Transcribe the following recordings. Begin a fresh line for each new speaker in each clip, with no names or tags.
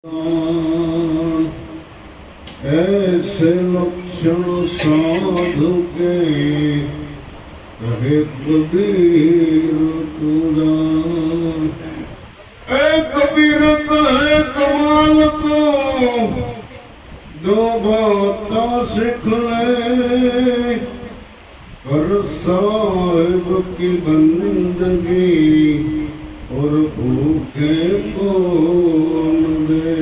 ऐसे लक्षण साधु के कहे कबीर तुझा। कबीर कहे कमाल को दो बातें सीख ले, कर साहिब की बंदगी और भूखे बोल दे।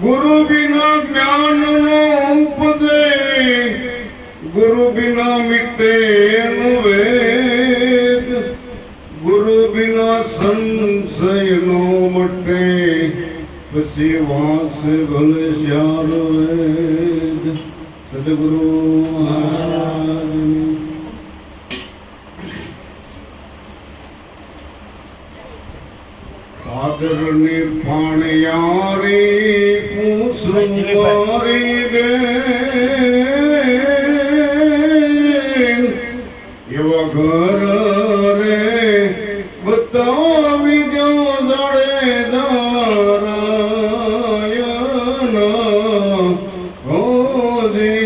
गुरु बिना ज्ञान नो उपदे, गुरु बिना मिटे वेद, गुरु बिना संशय नो मटे, पसी वास भले श्यार वेद। सदगुरु महाराज आदर निर्पाण यारी पूसुमारी बे युवा घर रे बतावी जो जड़े दारायना हो दी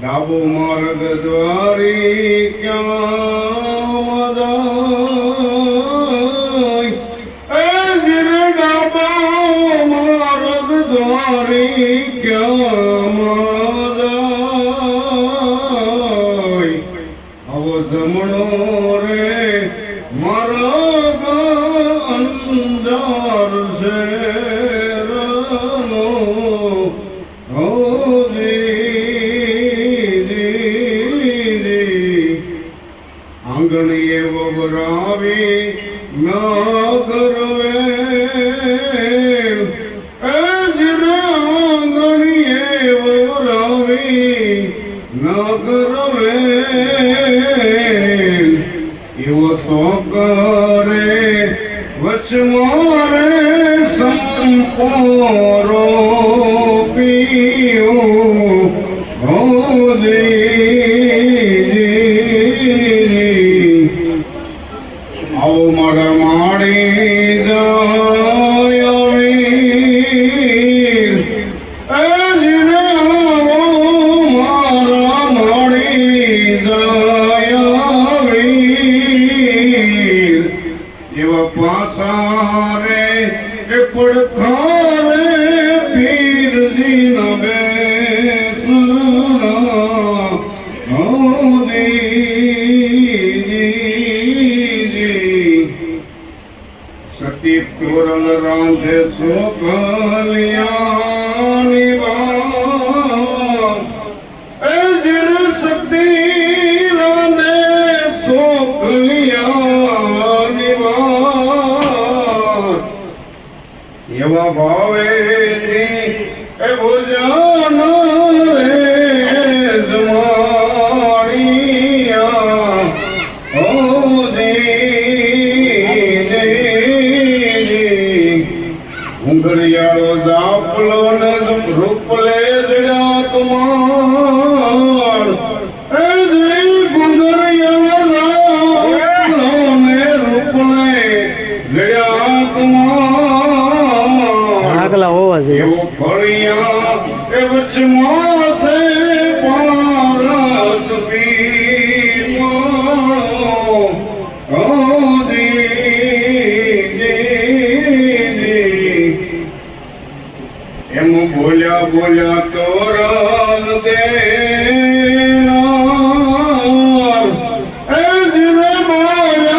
डाबो मार्ग द्वारी क्या क्या मादाय अव जमणो रे मार्ग अंजार से रनो हो दी आंगणीए वरावी नागर सोकरे वच मारे संपोरो पियो हो दी आओ मर माड़ी पासारे पड़खारे पीर जी न बेसना हो दी सती तोरल रांधे सो गलिया सती रांधे सो गलिया यवा भावे थी ए भुजाना रे जमानिया हो दी उंगरियालो जापलो ने रूपले जड़ा कुमार ए जी गुंगरियालो जापलो ने रूपले जड़ा कुमार
આગલા હોવા જોઈએ
એવો ફળિયા એ વચમાં સે પારસ પીમાળો હો દી એમ બોલ્યા બોલ્યા તોરણ દેનાર એ જીરે બોલ્યા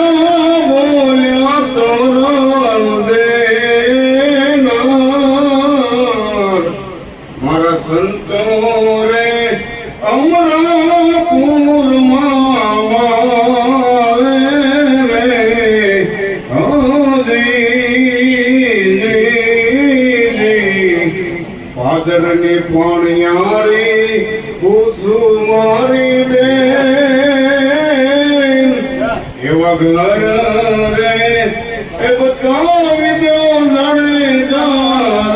તોરણ દે संतो रे अमरापुर मामारे हो दी पादर ने पाणियारी कुसुमारी बेन एवा घर रे ए बतावी दो लड़े दार